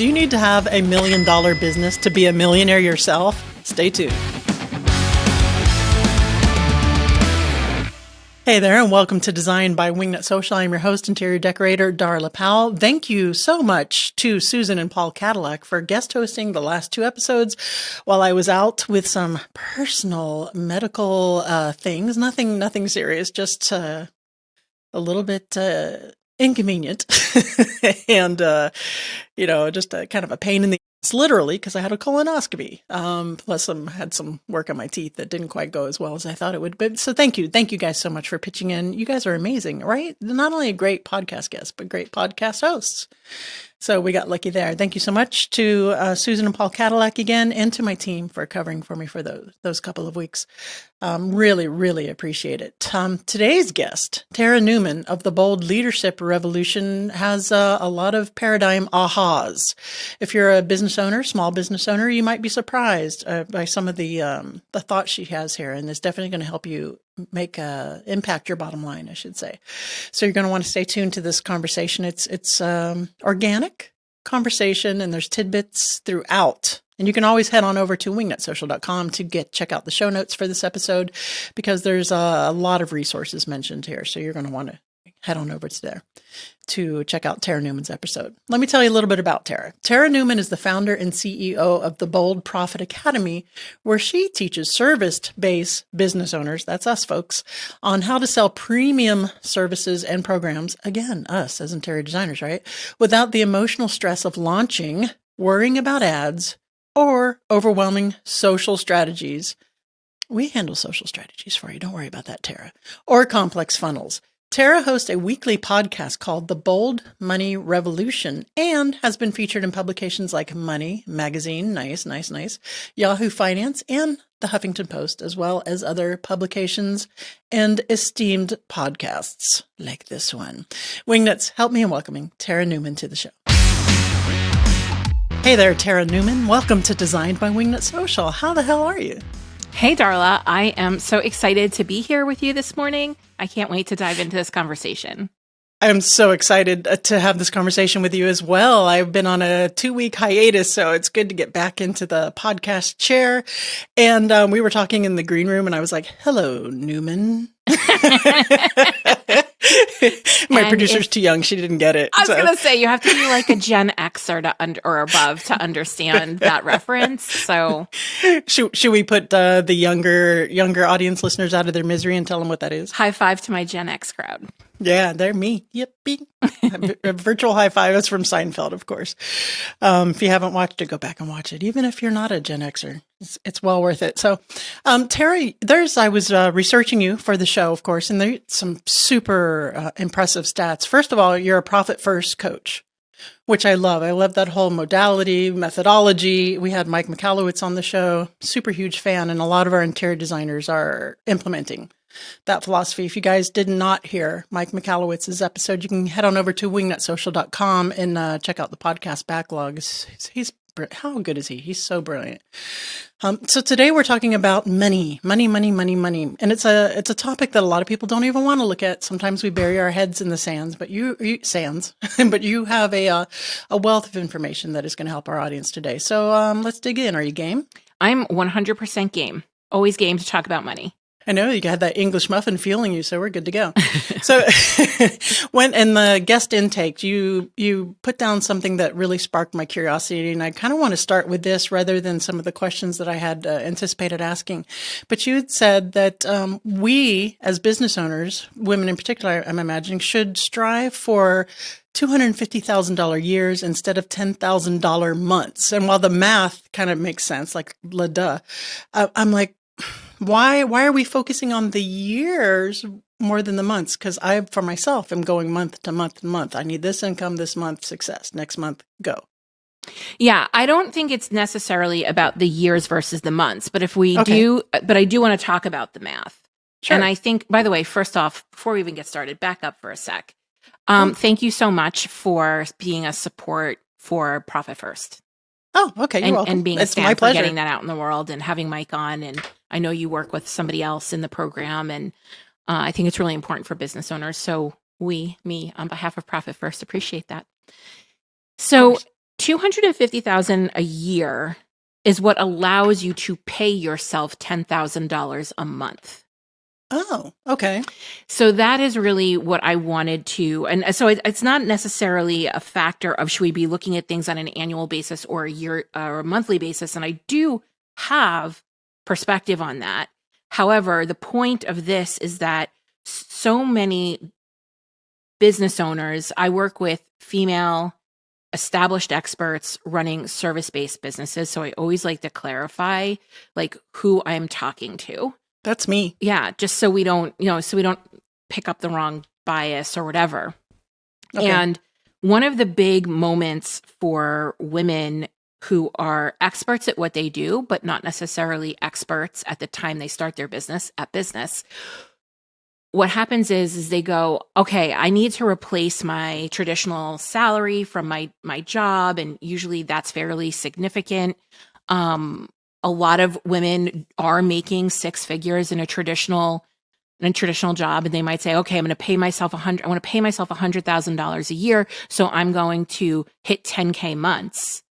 Do you need to have $1 million business to be a millionaire yourself? Stay tuned. Hey there, and welcome to Design by Wingnut Social. I'm your host, interior decorator Darla Powell. Thank you so much to Susan and Paul Cadillac for guest hosting the last 2 episodes while I was out with some personal medical things. Nothing serious, just a little bit inconvenient and, just a kind of a pain in the ass, literally, because I had a colonoscopy. Plus had some work on my teeth that didn't quite go as well as I thought it would. But so thank you guys so much for pitching in. You guys are amazing, right? Not only a great podcast guest, but great podcast hosts. So we got lucky there. Thank you so much to Susan and Paul Cadillac again, and to my team for covering for me for those couple of weeks. Really appreciate it. Today's guest, Tara Newman of the Bold Leadership Revolution, has a lot of paradigm ahas. If you're a business owner, small business owner, you might be surprised by some of the thoughts she has here, and it's definitely going to help you impact your bottom line, I should say. So you're going to want to stay tuned to this conversation. It's organic conversation, and there's tidbits throughout. And you can always head on over to wingnutsocial.com to check out the show notes for this episode, because there's a lot of resources mentioned here. So you're going to want to head on over to there to check out Tara Newman's episode. Let me tell you a little bit about Tara. Tara Newman is the founder and CEO of the Bold Profit Academy, where she teaches service-based business owners, that's us folks, on how to sell premium services and programs, again, us as interior designers, right? Without the emotional stress of launching, worrying about ads, or overwhelming social strategies. We handle social strategies for you. Don't worry about that, Tara. Or complex funnels. Tara hosts a weekly podcast called The Bold Money Revolution and has been featured in publications like Money Magazine, nice, Yahoo Finance, and the Huffington Post, as well as other publications and esteemed podcasts like this one. Wingnuts, help me in welcoming Tara Newman to the show. Hey there, Tara Newman. Welcome to Designed by Wingnut Social. How the hell are you? Hey, Darla. I am so excited to be here with you this morning. I can't wait to dive into this conversation. I'm so excited to have this conversation with you as well. I've been on a 2-week hiatus, so it's good to get back into the podcast chair. And we were talking in the green room, and I was like, hello, Newman. My producer's too young. She didn't get it. I was going to say, you have to be like a Gen Xer or above to understand that reference. So should we put the younger audience listeners out of their misery and tell them what that is? High five to my Gen X crowd. Yeah, they're me. Yippee. A virtual high five. That's from Seinfeld, of course. If you haven't watched it, go back and watch it. Even if you're not a Gen Xer, it's well worth it. So, Terry, I was researching you for the show, of course, and there's some super impressive stats. First of all, you're a profit first coach, which I love. I love that whole modality, methodology. We had Mike Michalowicz on the show, super huge fan, and a lot of our interior designers are implementing that philosophy. If you guys did not hear Mike Michalowicz's episode, you can head on over to wingnutsocial.com and check out the podcast backlog. He's how good is he? He's so brilliant. So today we're talking about money. And it's a topic that a lot of people don't even want to look at. Sometimes we bury our heads in the sands, but you have a wealth of information that is going to help our audience today. So let's dig in. Are you game? I'm 100% game. Always game to talk about money. I know you had that English muffin feeling you, so we're good to go. So when in the guest intake, you put down something that really sparked my curiosity, and I kind of want to start with this rather than some of the questions that I had anticipated asking. But you had said that we, as business owners, women in particular, I'm imagining, should strive for $250,000 years instead of $10,000 months. And while the math kind of makes sense, like I'm like, why are we focusing on the years more than the months? Because I, for myself, am going month to month to month. I need this income this month, success. Next month, go. Yeah, I don't think it's necessarily about the years versus the months, but I do want to talk about the math. Sure. And I think, by the way, first off, before we even get started, back up for a sec. Thank you so much for being a support for Profit First. Oh, okay. You're welcome. And being a fan for getting that out in the world and having Mike on. And I know you work with somebody else in the program. And I think it's really important for business owners. So me, on behalf of Profit First, appreciate that. So $250,000 a year is what allows you to pay yourself $10,000 a month. Oh, okay. So that is really what I wanted to, and so it's not necessarily a factor of should we be looking at things on an annual basis or a year or a monthly basis, and I do have perspective on that. However, the point of this is that so many business owners, I work with female established experts running service-based businesses. So I always like to clarify like who I'm talking to. That's me. Yeah. Just so we don't, so we don't pick up the wrong bias or whatever. Okay. And one of the big moments for women who are experts at what they do, but not necessarily experts at the time they start their business, what happens is they go, okay, I need to replace my traditional salary from my job. And usually that's fairly significant. A lot of women are making six figures in a traditional job. And they might say, okay, I'm going to pay myself $100,000 a year. So I'm going to hit 10K months.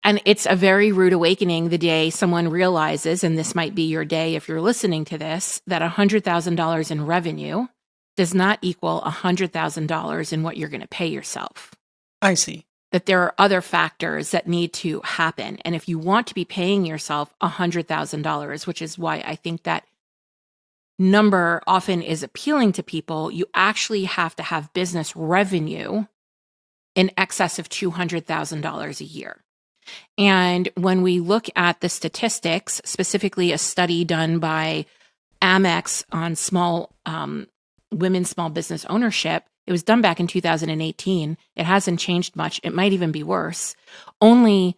And it's a very rude awakening the day someone realizes, and this might be your day if you're listening to this, that $100,000 in revenue does not equal $100,000 in what you're going to pay yourself. I see. That there are other factors that need to happen. And if you want to be paying yourself $100,000, which is why I think that number often is appealing to people, you actually have to have business revenue in excess of $200,000 a year. And when we look at the statistics, specifically a study done by Amex on women's small business ownership, it was done back in 2018. It hasn't changed much. It might even be worse. Only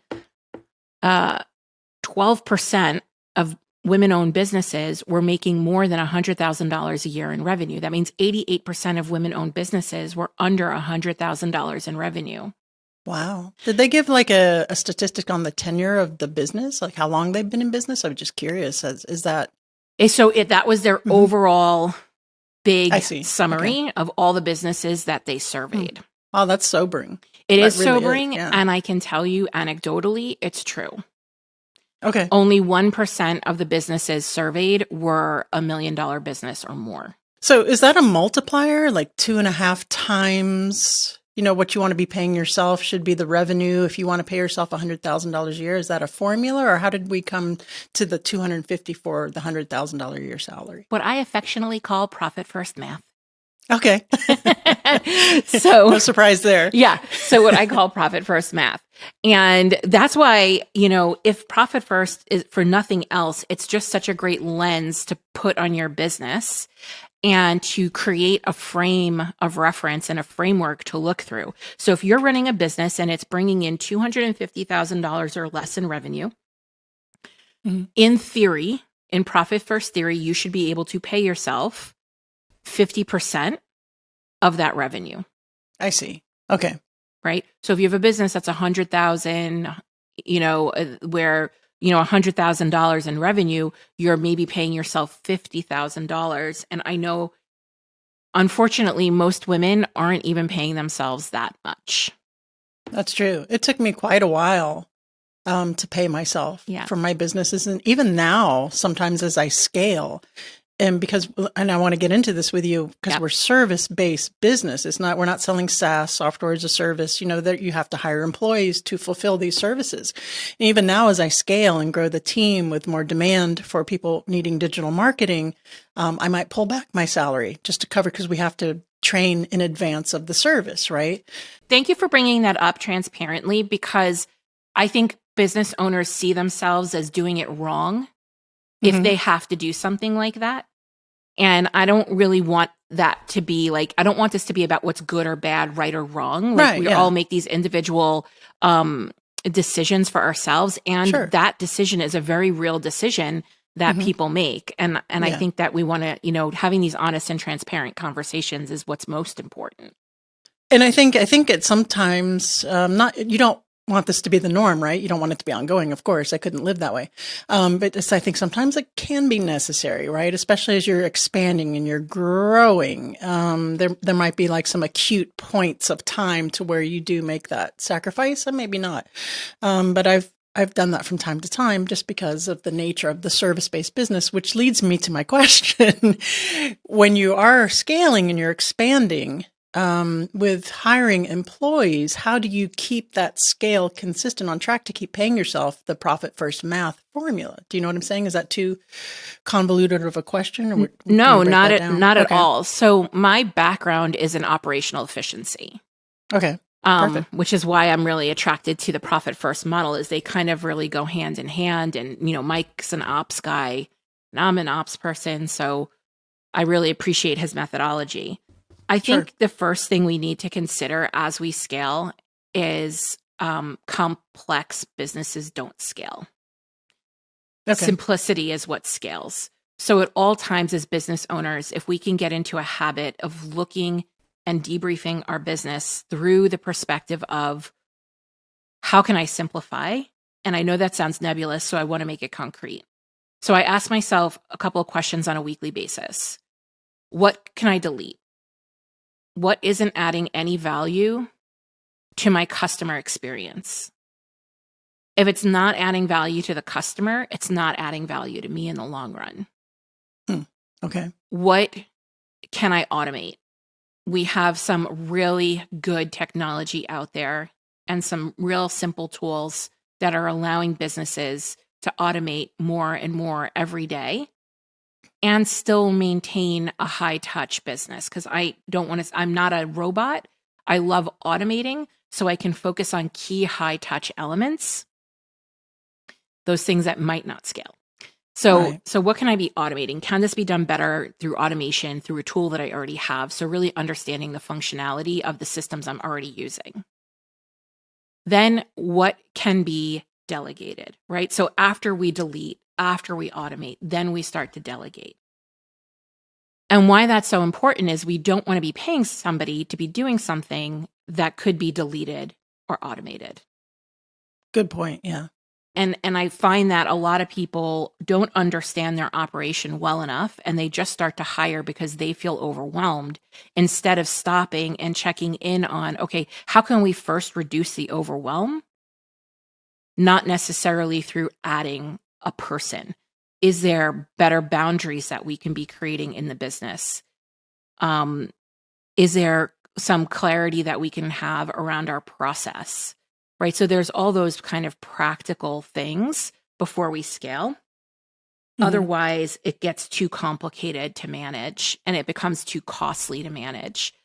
12% of women-owned businesses were making more than $100,000 a year in revenue. That means 88% of women-owned businesses were under $100,000 in revenue. Wow. Did they give like a statistic on the tenure of the business? Like how long they've been in business? I'm just curious. Is that? So that was their overall big summary Okay. of all the businesses that they surveyed. Oh, that's sobering. It That is really sobering. yeah. And I can tell you anecdotally, it's true. Okay. Only 1% of the businesses surveyed were $1 million business or more. So is that a multiplier? Like 2.5 times, what you want to be paying yourself should be the revenue. If you want to pay yourself $100,000 a year, is that a formula, or how did we come to the $250 for the $100,000 a year salary? What I affectionately call profit first math. Okay. So no surprise there. Yeah. So what I call profit first math. And that's why, if profit first is for nothing else, it's just such a great lens to put on your business and to create a frame of reference and a framework to look through. So if you're running a business and it's bringing in $250,000 or less in revenue, in theory, in profit first theory, you should be able to pay yourself 50% of that revenue. I see. Okay. Right. So if you have a business that's 100,000, where, $100,000 in revenue, you're maybe paying yourself $50,000. And I know, unfortunately, most women aren't even paying themselves that much. That's true. It took me quite a while to pay myself for my businesses. And even now, sometimes as I scale, and I want to get into this with you because we're service-based business. We're not selling SaaS, software as a service, that you have to hire employees to fulfill these services. And even now, as I scale and grow the team with more demand for people needing digital marketing, I might pull back my salary just to cover, because we have to train in advance of the service, right? Thank you for bringing that up transparently, because I think business owners see themselves as doing it wrong if they have to do something like that. And I don't really want that to be I don't want this to be about what's good or bad, right or wrong. We all make these individual decisions for ourselves. And that decision is a very real decision that people make. And I think that we want to, having these honest and transparent conversations is what's most important. And I think it's sometimes you don't want this to be the norm, right? You don't want it to be ongoing, of course. I couldn't live that way. But I think sometimes it can be necessary, right? Especially as you're expanding and you're growing. There might be like some acute points of time to where you do make that sacrifice, and maybe not. But I've done that from time to time just because of the nature of the service-based business, which leads me to my question. When you are scaling and you're expanding, with hiring employees, how do you keep that scale consistent on track to keep paying yourself the profit first math formula? Do you know what I'm saying? Is that too convoluted of a question? Or no, not at all. So my background is in operational efficiency. Okay. Which is why I'm really attracted to the profit first model, is they kind of really go hand in hand. And, Mike's an ops guy and I'm an ops person. So I really appreciate his methodology. I think the first thing we need to consider as we scale is complex businesses don't scale. Okay. Simplicity is what scales. So at all times as business owners, if we can get into a habit of looking and debriefing our business through the perspective of how can I simplify? And I know that sounds nebulous, so I want to make it concrete. So I ask myself a couple of questions on a weekly basis. What can I delete? What isn't adding any value to my customer experience? If it's not adding value to the customer, it's not adding value to me in the long run. Okay. What can I automate? We have some really good technology out there and some real simple tools that are allowing businesses to automate more and more every day and still maintain a high touch business. Because I'm not a robot. I love automating so I can focus on key high touch elements, those things that might not scale. So what can I be automating? Can this be done better through automation, through a tool that I already have? So really understanding the functionality of the systems I'm already using. Then what can be delegated, right? So after we delete, after we automate, then we start to delegate. And why that's so important is we don't want to be paying somebody to be doing something that could be deleted or automated. Good point. Yeah. And I find that a lot of people don't understand their operation well enough, and they just start to hire because they feel overwhelmed instead of stopping and checking in on, okay, how can we first reduce the overwhelm? Not necessarily through adding a person. Is there better boundaries that we can be creating in the business? Is there some clarity that we can have around our process? Right. So there's all those kind of practical things before we scale. Otherwise, it gets too complicated to manage and it becomes too costly to manage.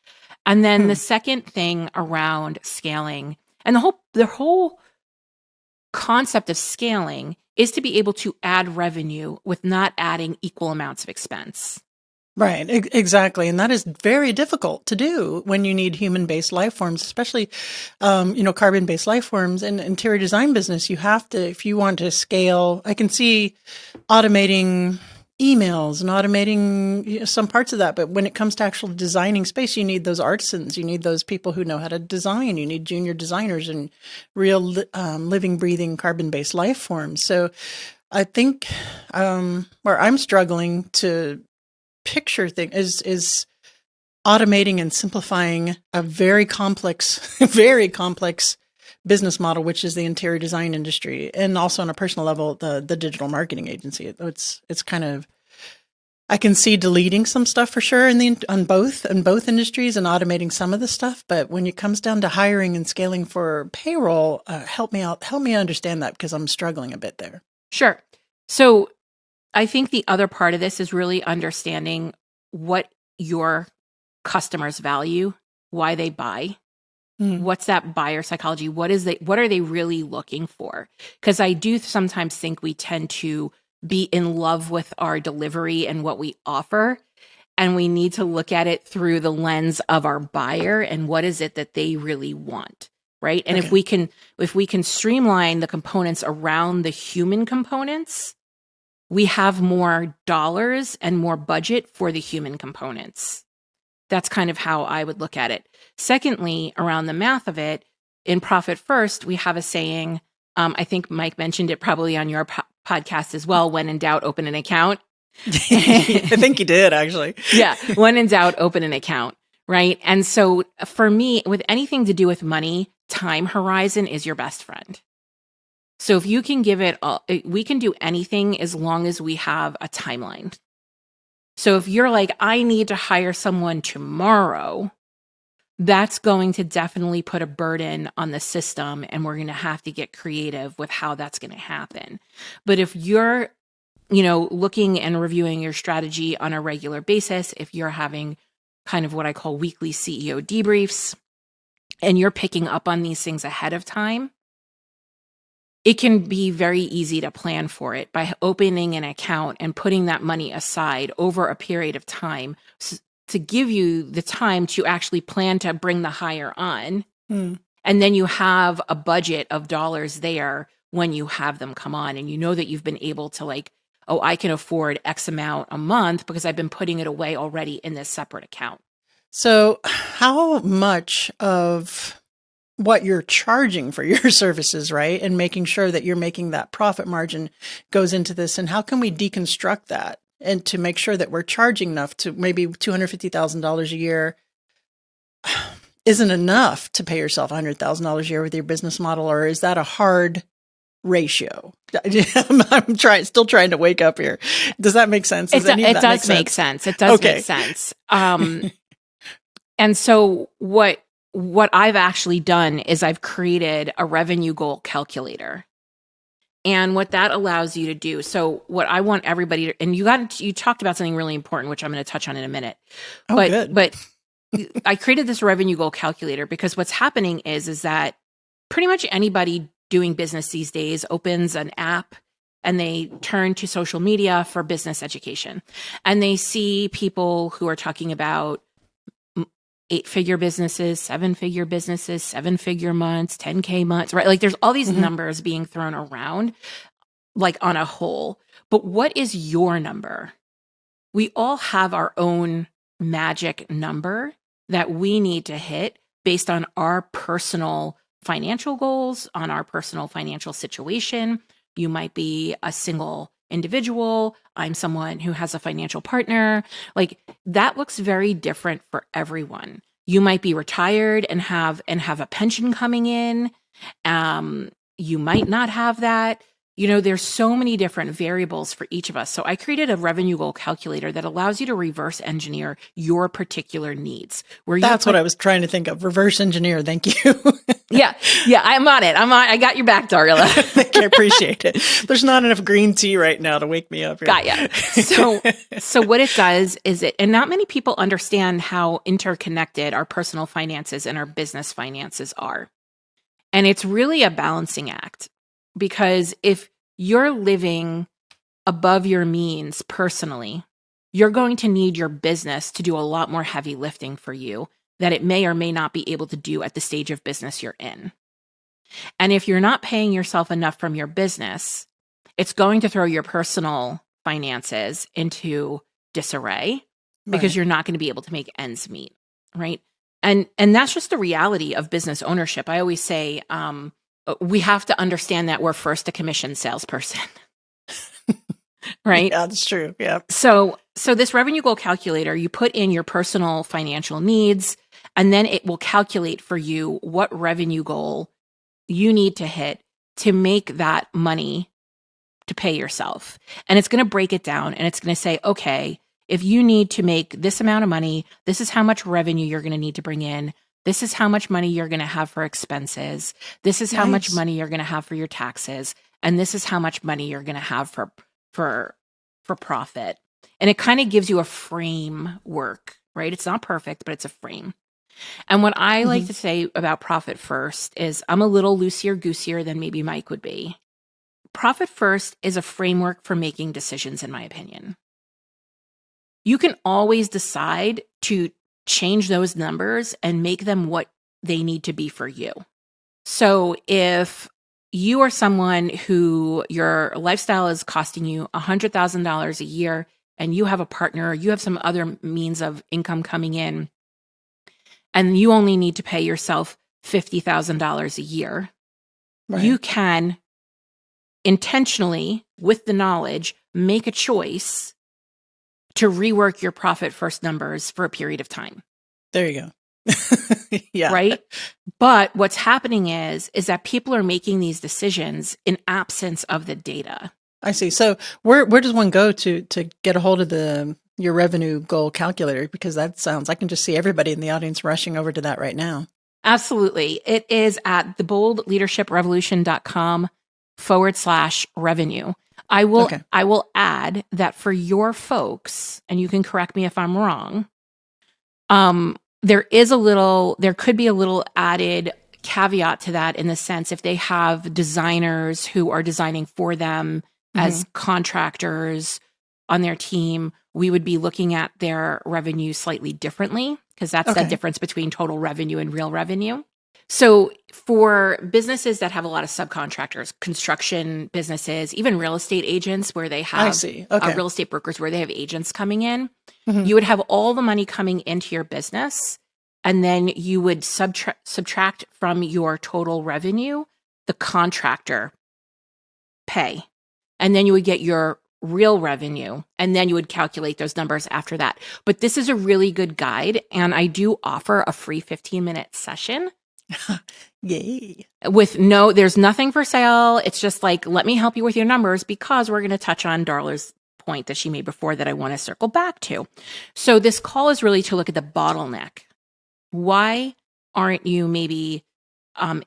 And then the second thing around scaling, and the whole concept of scaling is to be able to add revenue with not adding equal amounts of expense. Right, exactly. And that is very difficult to do when you need human-based life forms, especially, carbon-based life forms. In interior design business, you have to, if you want to scale, I can see automating emails and automating some parts of that. But when it comes to actual designing space, you need those artisans. You need those people who know how to design. You need junior designers and real living, breathing carbon-based life forms. So I think where I'm struggling to picture thing is automating and simplifying a very complex business model, which is the interior design industry, and also on a personal level, the digital marketing agency. It's kind of, I can see deleting some stuff for sure in both industries and automating some of the stuff. But when it comes down to hiring and scaling for payroll, help me understand that, because I'm struggling a bit there. Sure. So I think the other part of this is really understanding what your customers value, why they buy. What's that buyer psychology? What are they really looking for? Because I do sometimes think we tend to be in love with our delivery and what we offer, and we need to look at it through the lens of our buyer and what is it that they really want, right? And if we can streamline the components around the human components, we have more dollars and more budget for the human components. That's kind of how I would look at it. Secondly, around the math of it, in Profit First, we have a saying, I think Mike mentioned it probably on your podcast as well, when in doubt, open an account. I think he did, actually. Yeah, when in doubt, open an account, right? And so for me, with anything to do with money, time horizon is your best friend. So if you can give it, we can do anything as long as we have a timeline. So if you're like, I need to hire someone tomorrow, that's going to definitely put a burden on the system, and we're going to have to get creative with how that's going to happen. But if you're, looking and reviewing your strategy on a regular basis, if you're having kind of what I call weekly CEO debriefs, and you're picking up on these things ahead of time, it can be very easy to plan for it by opening an account and putting that money aside over a period of time to give you the time to actually plan to bring the hire on. And then you have a budget of dollars there when you have them come on, and you know that you've been able to I can afford X amount a month because I've been putting it away already in this separate account. So how much of what you're charging for your services, right, and making sure that you're making that profit margin goes into this, and how can we deconstruct that and to make sure that we're charging enough to maybe $250,000 a year isn't enough to pay yourself $100,000 a year with your business model, or is that a hard ratio? I'm still trying to wake up here. Does that make sense? It does make sense. It does make sense. And so what I've actually done is I've created a revenue goal calculator. And what that allows you to do, so what I want everybody to, and you talked about something really important, which I'm going to touch on in a minute. Good. But I created this revenue goal calculator because what's happening is that pretty much anybody doing business these days opens an app and they turn to social media for business education. And they see people who are talking about 8-figure businesses, 7-figure businesses, 7-figure months, 10K months, right? Like there's all these numbers being thrown around like on a whole. But what is your number? We all have our own magic number that we need to hit based on our personal financial goals, on our personal financial situation. You might be a single individual. I'm someone who has a financial partner. Like that looks very different for everyone. You might be retired and have a pension coming in. You might not have that. There's so many different variables for each of us. So I created a revenue goal calculator that allows you to reverse engineer your particular needs. That's what I was trying to think of. Reverse engineer. Thank you. Yeah. I'm on it. I got your back, Darla. I appreciate it. There's not enough green tea right now to wake me up here. Got ya. So what it does is and not many people understand how interconnected our personal finances and our business finances are. And it's really a balancing act. Because if you're living above your means personally, you're going to need your business to do a lot more heavy lifting for you that it may or may not be able to do at the stage of business you're in. And if you're not paying yourself enough from your business, it's going to throw your personal finances into disarray because you're not going to be able to make ends meet, right? And that's just the reality of business ownership. I always say, we have to understand that we're first a commission salesperson, right? Yeah, that's true. Yeah. So this revenue goal calculator, you put in your personal financial needs, and then it will calculate for you what revenue goal you need to hit to make that money to pay yourself. And it's going to break it down, and it's going to say, okay, if you need to make this amount of money, this is how much revenue you're going to need to bring in. This is how much money you're going to have for expenses. This is how much money you're going to have for your taxes. And this is how much money you're going to have for profit. And it kind of gives you a framework, right? It's not perfect, but it's a frame. And what I like to say about Profit First is I'm a little loosier-goosier than maybe Mike would be. Profit First is a framework for making decisions, in my opinion. You can always decide to change those numbers and make them what they need to be for you. So if you are someone who your lifestyle is costing you $100,000 a year and you have a partner, you have some other means of income coming in, and you only need to pay yourself $50,000 a year, Right. you can intentionally, with the knowledge, make a choice to rework your profit first numbers for a period of time. There you go. Yeah. Right. But what's happening is that people are making these decisions in absence of the data. I see. So where does one go to get a hold of your revenue goal calculator? Because that sounds, I can just see everybody in the audience rushing over to that right now. Absolutely. It is at theboldleadershiprevolution.com/revenue. I will add that for your folks, and you can correct me if I'm wrong, there could be a little added caveat to that, in the sense if they have designers who are designing for them as contractors on their team, we would be looking at their revenue slightly differently, because that's the difference between total revenue and real revenue. So for businesses that have a lot of subcontractors, construction businesses, even real estate agents where they have real estate brokers where they have agents coming in, you would have all the money coming into your business, and then you would subtract from your total revenue the contractor pay. And then you would get your real revenue, and then you would calculate those numbers after that. But this is a really good guide, and I do offer a free 15-minute session. Yay. There's nothing for sale. It's just like, let me help you with your numbers, because we're going to touch on Darla's point that she made before that I want to circle back to. So this call is really to look at the bottleneck. Why aren't you maybe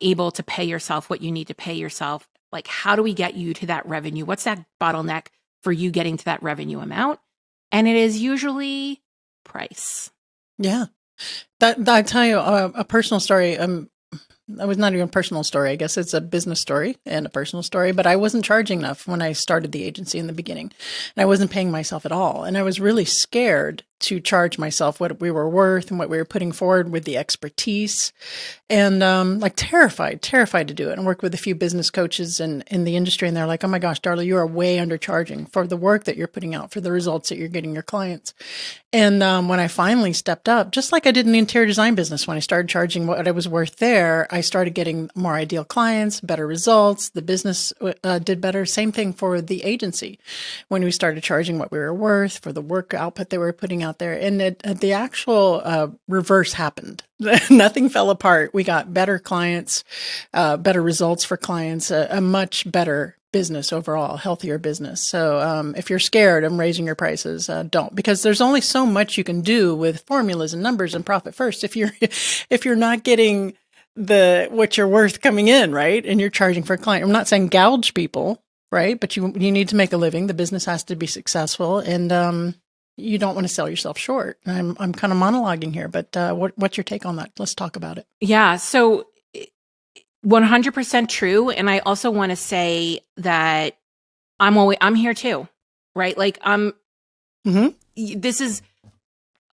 able to pay yourself what you need to pay yourself? Like, how do we get you to that revenue? What's that bottleneck for you getting to that revenue amount? And it is usually price. Yeah. That I tell you a personal story. That was not even a personal story. I guess it's a business story and a personal story, but I wasn't charging enough when I started the agency in the beginning, and I wasn't paying myself at all. And I was really scared to charge myself what we were worth and what we were putting forward with the expertise, and terrified to do it. And worked with a few business coaches in the industry, and they're like, "Oh my gosh, Darla, you are way undercharging for the work that you're putting out, for the results that you're getting your clients." And when I finally stepped up, just like I did in the interior design business, when I started charging what I was worth there, I started getting more ideal clients, better results. The business did better. Same thing for the agency. When we started charging what we were worth for the work output they were putting out there, and the actual reverse happened. Nothing fell apart. We got better clients, better results for clients, a much better business overall, healthier business. So if you're scared of raising your prices, don't, because there's only so much you can do with formulas and numbers and profit first if you're not getting what you're worth coming in, right? And you're charging for a client. I'm not saying gouge people, right? But you need to make a living. The business has to be successful, and you don't want to sell yourself short. I'm kind of monologuing here, but what's your take on that? Let's talk about it. Yeah. So 100% true. And I also want to say that I'm here too, right? Like this is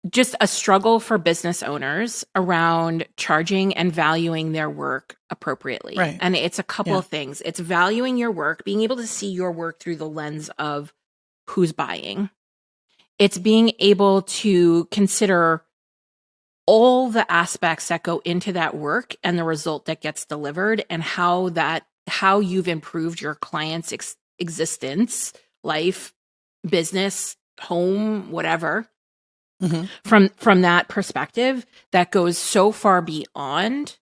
just a struggle for business owners around charging and valuing their work appropriately. Right. And it's a couple of things. It's valuing your work, being able to see your work through the lens of who's buying. It's being able to consider all the aspects that go into that work and the result that gets delivered, and how you've improved your client's existence, life, business, home, whatever. From that perspective, that goes so far beyond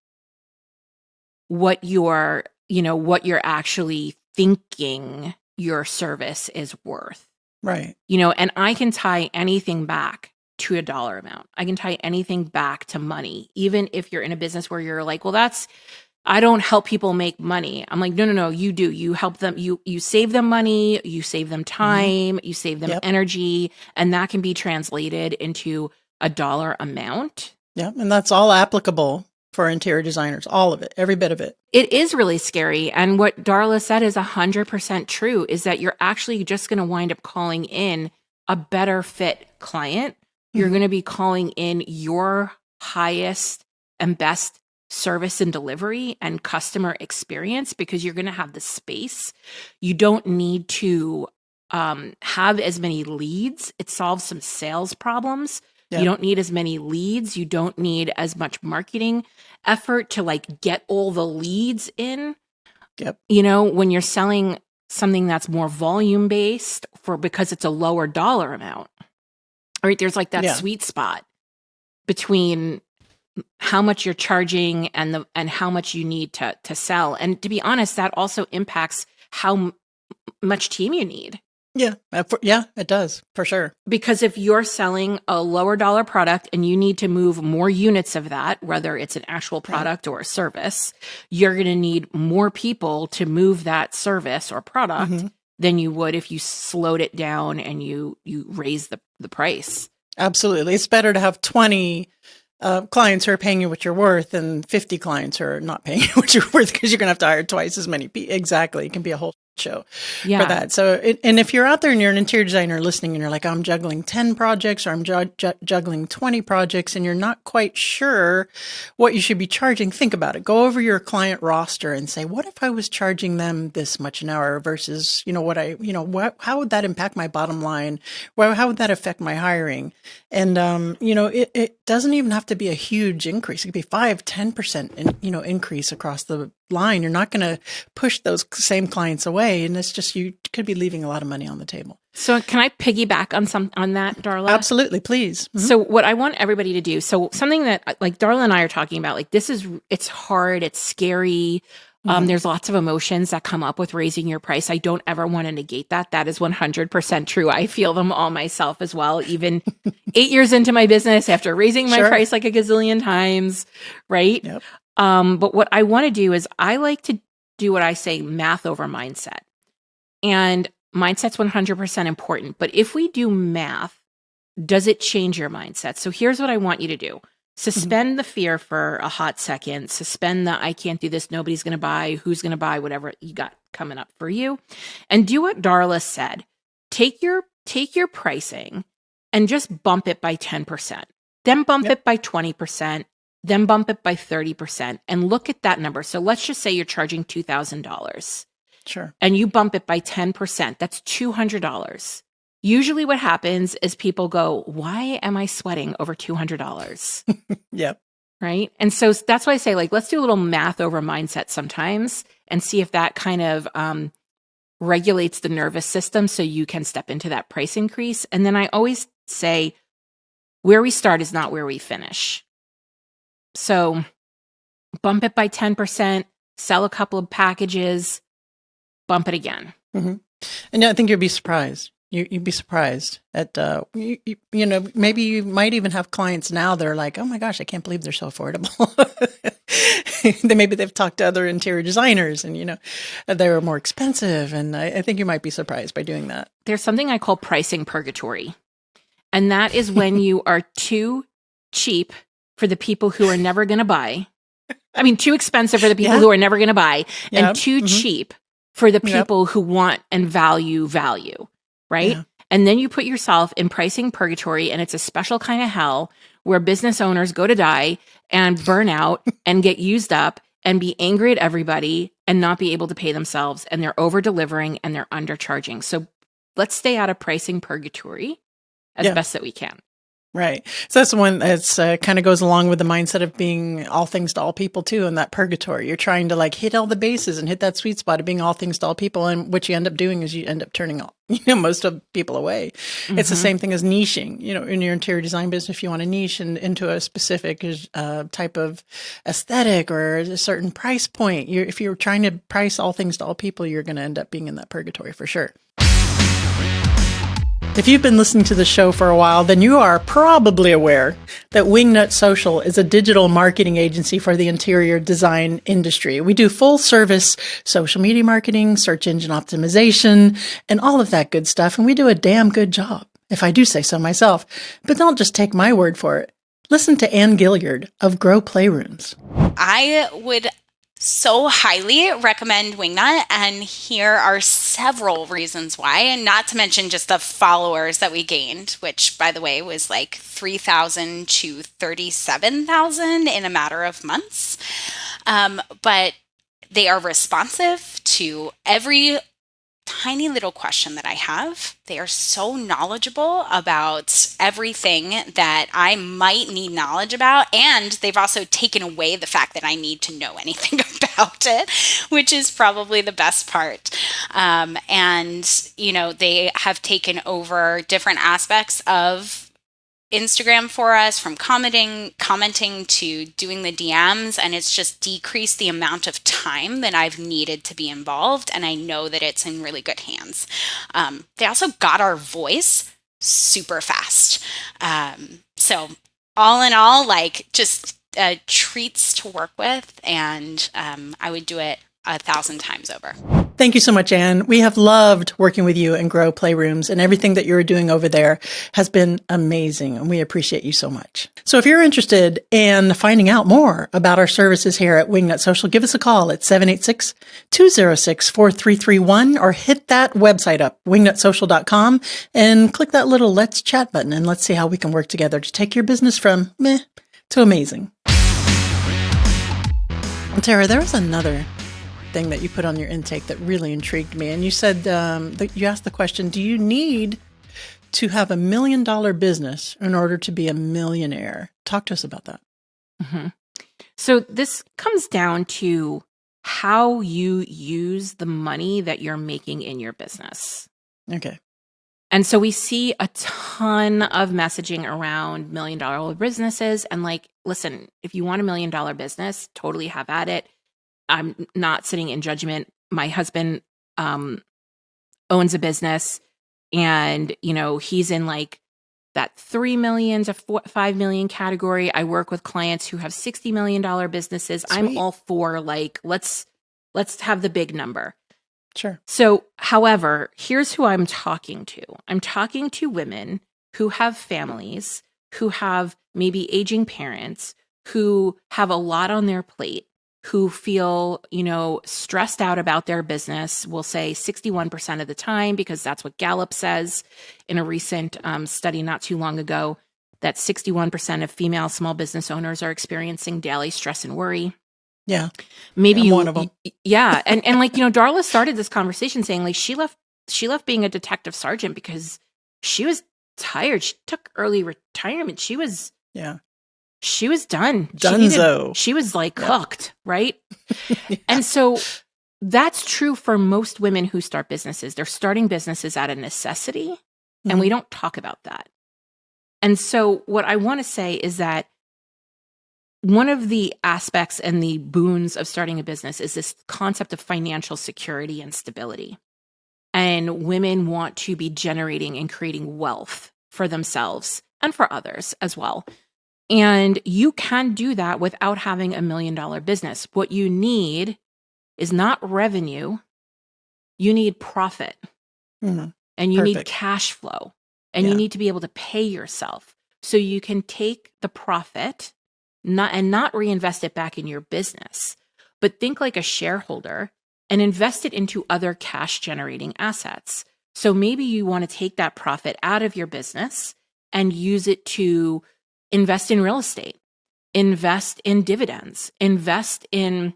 what you're actually thinking your service is worth. Right. And I can tie anything back to a dollar amount. I can tie anything back to money, even if you're in a business where you're like, well, I don't help people make money. I'm like, no, you do. You help them. You save them money. You save them time. You save them energy. And that can be translated into a dollar amount. Yeah. And that's all applicable for interior designers. All of it, every bit of it. It is really scary. And what Darla said is 100% true, is that you're actually just going to wind up calling in a better fit client. You're going to be calling in your highest and best service and delivery and customer experience, because you're going to have the space. You don't need to have as many leads. It solves some sales problems. You don't need as many leads. You don't need as much marketing effort to like get all the leads in. Yep. You know, when you're selling something that's more volume based because it's a lower dollar amount, right? There's like that sweet spot between how much you're charging and how much you need to sell. And to be honest, that also impacts how much team you need. Yeah. It does for sure. Because if you're selling a lower dollar product and you need to move more units of that, whether it's an actual product or a service, you're going to need more people to move that service or product than you would if you slowed it down and you raise the price. Absolutely. It's better to have 20 clients who are paying you what you're worth and 50 clients who are not paying you what you're worth, because you're going to have to hire twice as many people. Exactly. It can be a whole show for that. So, and if you're out there and you're an interior designer listening and you're like, I'm juggling 10 projects or I'm juggling 20 projects and you're not quite sure what you should be charging, think about it. Go over your client roster and say, what if I was charging them this much an hour versus, how would that impact my bottom line? Well, how would that affect my hiring? And, it doesn't even have to be a huge increase. It could be 5-10%, increase across the line. You're not going to push those same clients away. And it's just, you could be leaving a lot of money on the table. So can I piggyback on that, Darla? Absolutely. Please. Mm-hmm. So what I want everybody to do, so something that like Darla and I are talking about, like it's hard, it's scary. There's lots of emotions that come up with raising your price. I don't ever want to negate that. That is 100% true. I feel them all myself as well, even 8 years into my business after raising my price like a gazillion times, right? Yep. But what I want to do is I like to do what I say, math over mindset. And mindset's 100% important. But if we do math, does it change your mindset? So here's what I want you to do. Suspend the fear for a hot second. Suspend the I can't do this. Nobody's going to buy. Who's going to buy? Whatever you got coming up for you. And do what Darla said. Take your pricing and just bump it by 10%. Then bump it by 20%. Then bump it by 30%. And look at that number. So let's just say you're charging $2,000. Sure. And you bump it by 10%. That's $200. Usually what happens is people go, why am I sweating over $200? Yep. Right. And so that's why I say, like, let's do a little math over mindset sometimes and see if that kind of regulates the nervous system so you can step into that price increase. And then I always say, where we start is not where we finish. So bump it by 10%, sell a couple of packages, bump it again. Mm-hmm. And I think you'd be surprised. You'd be surprised at, maybe you might even have clients now that are like, oh my gosh, I can't believe they're so affordable. Maybe they've talked to other interior designers and, they're more expensive. And I think you might be surprised by doing that. There's something I call pricing purgatory. And that is when you are too cheap for the people who are never going to buy. I mean, too expensive for the people who are never going to buy and too cheap for the people who want and value. Right? Yeah. And then you put yourself in pricing purgatory, and it's a special kind of hell where business owners go to die and burn out and get used up and be angry at everybody and not be able to pay themselves, and they're over delivering and they're undercharging. So let's stay out of pricing purgatory as best that we can. Right. So that's the one that's kind of goes along with the mindset of being all things to all people too. In that purgatory, you're trying to like hit all the bases and hit that sweet spot of being all things to all people. And what you end up doing is you end up turning most of people away. Mm-hmm. It's the same thing as niching, in your interior design business. If you want to niche into a specific type of aesthetic or a certain price point, if you're trying to price all things to all people, you're going to end up being in that purgatory for sure. If you've been listening to the show for a while, then you are probably aware that Wingnut Social is a digital marketing agency for the interior design industry. We do full service social media marketing, search engine optimization, and all of that good stuff. And we do a damn good job, if I do say so myself. But don't just take my word for it. Listen to Ann Gilliard of Grow Playrooms. I would so highly recommend Wingnut, and here are several reasons why, and not to mention just the followers that we gained, which, by the way, was like 3,000 to 37,000 in a matter of months. But they are responsive to every tiny little question that I have. They are so knowledgeable about everything that I might need knowledge about. And they've also taken away the fact that I need to know anything about it, which is probably the best part. And, you know, they have taken over different aspects of Instagram for us, from commenting to doing the DMs, and it's just decreased the amount of time that I've needed to be involved, and I know that it's in really good hands. They also got our voice super fast. So all in all, like, just treats to work with, and I would do it 1,000 times over. Thank you so much, Anne. We have loved working with you and Grow Playrooms, and everything that you're doing over there has been amazing, and we appreciate you so much. So if you're interested in finding out more about our services here at Wingnut Social, give us a call at 786-206-4331 or hit that website up, wingnutsocial.com, and click that little Let's Chat button, and let's see how we can work together to take your business from meh to amazing. And Tara, there was another thing that you put on your intake that really intrigued me. And you said that you asked the question, do you need to have $1 million business in order to be a millionaire? Talk to us about that. Mm-hmm. So this comes down to how you use the money that you're making in your business. Okay. And so we see a ton of messaging around $1 million businesses. And like, listen, if you want $1 million business, totally have at it. I'm not sitting in judgment. My husband owns a business, and, you know, he's in like that 3 million to 5 million category. I work with clients who have $60 million businesses. Sweet. I'm all for, like, let's have the big number. Sure. So, however, here's who I'm talking to. I'm talking to women who have families, who have maybe aging parents, who have a lot on their plate, who feel, you know, stressed out about their business. We'll say 61% of the time, because that's what Gallup says in a recent study not too long ago, that 61% of female small business owners are experiencing daily stress and worry. Yeah. Maybe I'm one of them. Yeah. And like, you know, Darla started this conversation saying, like, she left being a detective sergeant because she was tired. She took early retirement. She was done. Dunzo. She was like cooked, right? Yeah. And so that's true for most women who start businesses. They're starting businesses out of necessity, and we don't talk about that. And so what I want to say is that one of the aspects and the boons of starting a business is this concept of financial security and stability. And women want to be generating and creating wealth for themselves and for others as well. And you can do that without having $1 million business. What you need is not revenue. You need profit. Mm-hmm. And you need cash flow. And you need to be able to pay yourself. So you can take the profit not reinvest it back in your business, but think like a shareholder and invest it into other cash generating assets. So maybe you want to take that profit out of your business and use it to invest in real estate, invest in dividends, invest in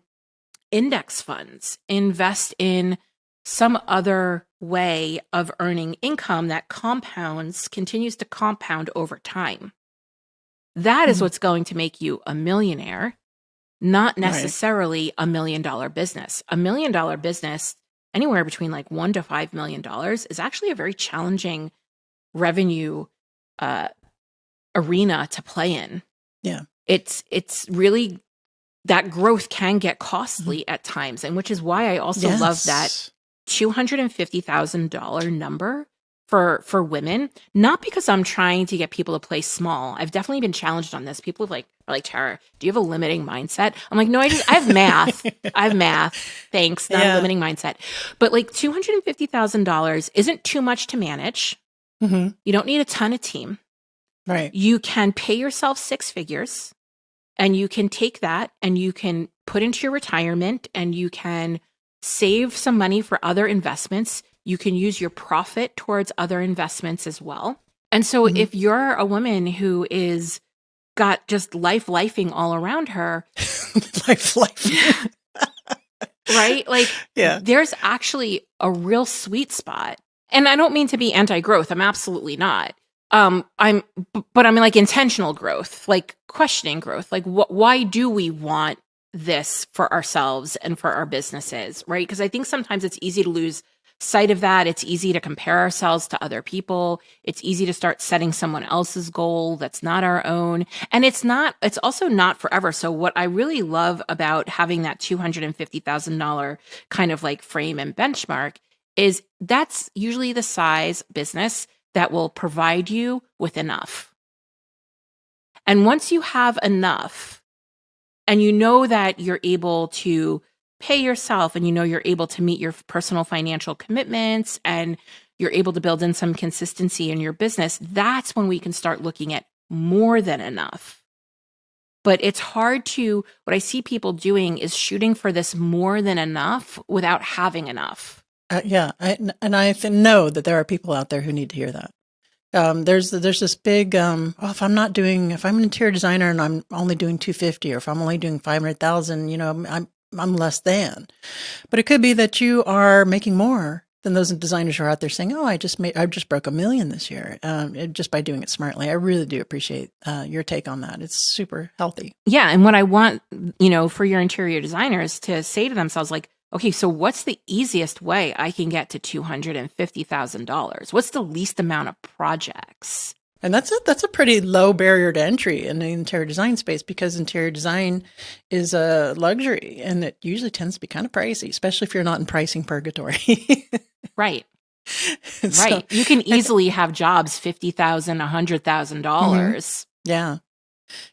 index funds, invest in some other way of earning income that continues to compound over time. That is what's going to make you a millionaire, not necessarily $1 million business. $1 million business, anywhere between like $1 to $5 million, is actually a very challenging revenue arena to play in. Yeah. It's really, that growth can get costly at times, and which is why I also love that $250,000 number for women, not because I'm trying to get people to play small. I've definitely been challenged on this. People are like, Tara, do you have a limiting mindset? I'm like, no, I have math. I have math. Thanks. Not a limiting mindset. But like $250,000 isn't too much to manage. Mm-hmm. You don't need a ton of team. Right. You can pay yourself 6 figures, and you can take that and you can put into your retirement, and you can save some money for other investments. You can use your profit towards other investments as well. And so if you're a woman who is got just lifing all around her, lifing. right? Like, Yeah. there's actually a real sweet spot. And I don't mean to be anti-growth. I'm absolutely not. But I'm like intentional growth, like questioning growth. Like, why do we want this for ourselves and for our businesses, right? Because I think sometimes it's easy to lose sight of that. It's easy to compare ourselves to other people. It's easy to start setting someone else's goal that's not our own. And it's also not forever. So what I really love about having that $250,000 kind of like frame and benchmark is that's usually the size business that will provide you with enough. And once you have enough, and you know that you're able to pay yourself, and you know you're able to meet your personal financial commitments, and you're able to build in some consistency in your business, that's when we can start looking at more than enough. But it's hard what I see people doing is shooting for this more than enough without having enough. Yeah, I know that there are people out there who need to hear that. There's this big, if I'm an interior designer and I'm only doing 250, or if I'm only doing 500,000, I'm less than. But it could be that you are making more than those designers who are out there saying, "Oh, I just broke $1 million this year, just by doing it smartly." I really do appreciate your take on that. It's super healthy. Yeah, and what I want, for your interior designers to say to themselves, like, okay, so what's the easiest way I can get to $250,000? What's the least amount of projects? And that's a pretty low barrier to entry in the interior design space, because interior design is a luxury, and it usually tends to be kind of pricey, especially if you're not in pricing purgatory. Right. Right. You can easily have jobs $50,000, $100,000. Yeah.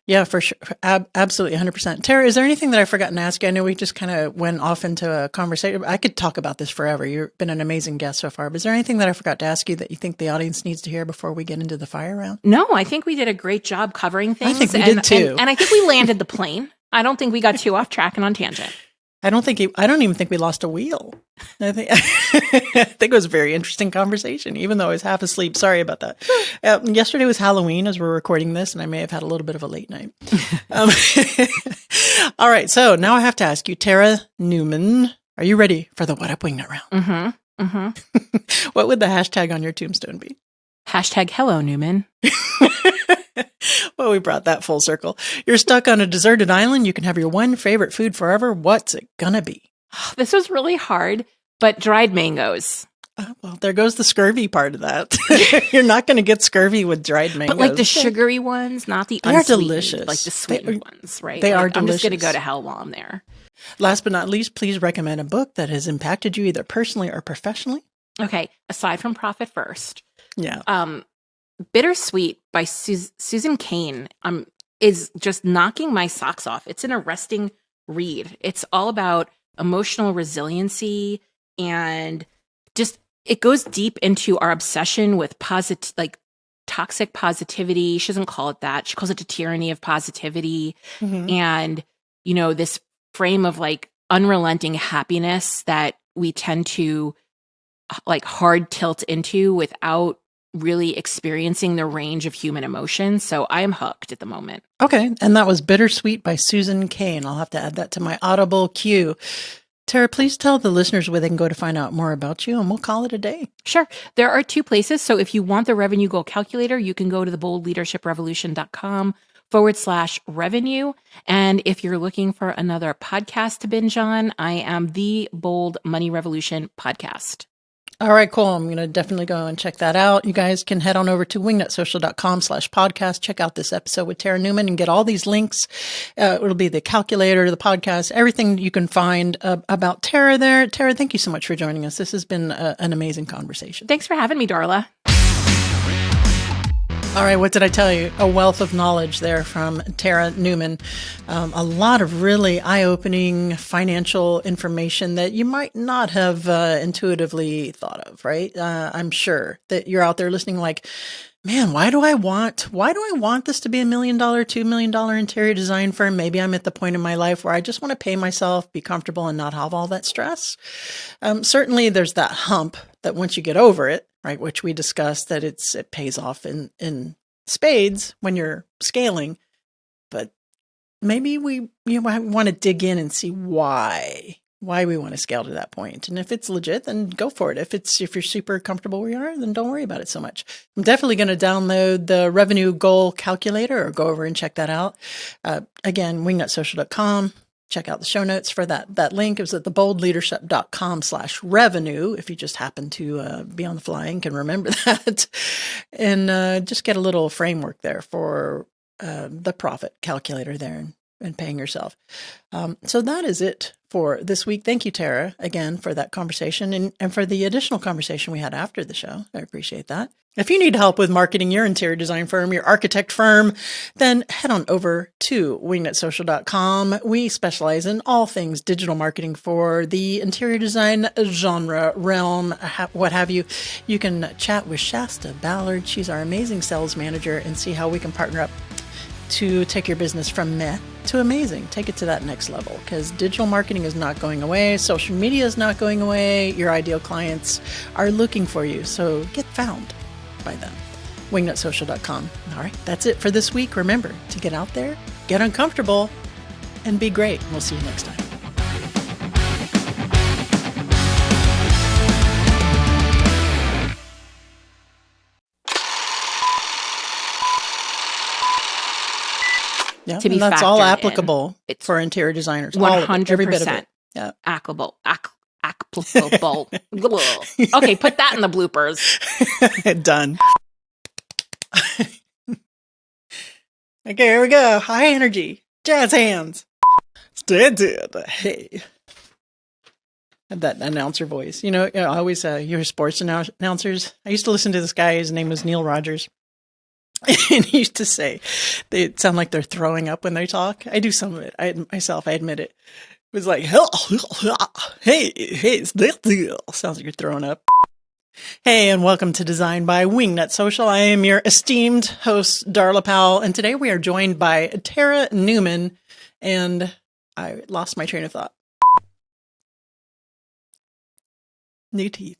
Yeah, for sure. Absolutely. 100%. Tara, is there anything that I've forgotten to ask you? I know we just kind of went off into a conversation. I could talk about this forever. You've been an amazing guest so far. But is there anything that I forgot to ask you that you think the audience needs to hear before we get into the fire round? No, I think we did a great job covering things. I think we did too. And I think we landed the plane. I don't think we got too off track and on tangent. I don't even think we lost a wheel. I think it was a very interesting conversation, even though I was half asleep. Sorry about that. Yesterday was Halloween as we're recording this, and I may have had a little bit of a late night. All right. So now I have to ask you, Tara Newman, are you ready for the What Up Wingnut round? Mm-hmm. Mm-hmm. What would the hashtag on your tombstone be? Hashtag hello, Newman. Well, we brought that full circle. You're stuck on a deserted island. You can have your one favorite food forever. What's it gonna be? This was really hard, but dried mangoes. Well, there goes the scurvy part of that. You're not going to get scurvy with dried mangoes. But like the sugary ones, not the unsweetened. They're delicious. Like the sweetened ones, right? They are I'm delicious. just going to go to hell while I'm there. Last but not least, please recommend a book that has impacted you either personally or professionally. Okay, aside from Profit First. Yeah. Bittersweet by Susan Cain is just knocking my socks off. It's an arresting read. It's all about emotional resiliency, and just it goes deep into our obsession with toxic positivity. She doesn't call it that. She calls it the tyranny of positivity. Mm-hmm. And, this frame of like unrelenting happiness that we tend to like hard tilt into without really experiencing the range of human emotion. So I am hooked at the moment. Okay. And that was Bittersweet by Susan Cain. I'll have to add that to my Audible queue. Tara, please tell the listeners where they can go to find out more about you, and we'll call it a day. Sure. There are 2 places. So if you want the revenue goal calculator, you can go to theboldleadershiprevolution.com/revenue. And if you're looking for another podcast to binge on, I am the Bold Money Revolution podcast. All right, cool. I'm going to definitely go and check that out. You guys can head on over to wingnutsocial.com/podcast. Check out this episode with Tara Newman and get all these links. It'll be the calculator, the podcast, everything you can find about Tara there. Tara, thank you so much for joining us. This has been an amazing conversation. Thanks for having me, Darla. All right, what did I tell you? A wealth of knowledge there from Tara Newman. A lot of really eye-opening financial information that you might not have intuitively thought of, right? I'm sure that you're out there listening like, man, why do I want this to be $1 million, $2 million interior design firm? Maybe I'm at the point in my life where I just want to pay myself, be comfortable, and not have all that stress. Certainly there's that hump that once you get over it, right, which we discussed, that it pays off in spades when you're scaling. But maybe we want to dig in and see why why we want to scale to that point. And if it's legit, then go for it. If you're super comfortable where you are, then don't worry about it so much. I'm definitely going to download the revenue goal calculator or go over and check that out. Again, wingnutsocial.com. Check out the show notes for that link. It was at theboldleadership.com/revenue. If you just happen to be on the fly and can remember that, and just get a little framework there for the profit calculator there and paying yourself. So that is it for this week. Thank you, Tara, again, for that conversation and for the additional conversation we had after the show. I appreciate that. If you need help with marketing your interior design firm, your architect firm, then head on over to wingnutsocial.com. We specialize in all things digital marketing for the interior design genre, realm, what have you. You can chat with Shasta Ballard. She's our amazing sales manager, and see how we can partner up to take your business from meh to amazing. Take it to that next level, because digital marketing is not going away. Social media is not going away. Your ideal clients are looking for you. So get found by them. Wingnutsocial.com. All right, that's it for this week. Remember to get out there, get uncomfortable, and be great. We'll see you next time. Yeah, to be and that's all factored applicable for interior designers. 100%. Every bit of it. Yeah. Applicable. Okay, put that in the bloopers. Done. Okay, here we go. High energy. Jazz hands. Standard. Hey. Had that announcer voice. You know, I always hear sports announcers. I used to listen to this guy. His name was Neil Rogers. And he used to say they sound like they're throwing up when they talk. I do some of it. I admit it. It was like, hey, it's this deal. Sounds like you're throwing up. Hey, and welcome to Design by Wingnut Social. I am your esteemed host, Darla Powell, and today we are joined by Tara Newman, and I lost my train of thought. New teeth.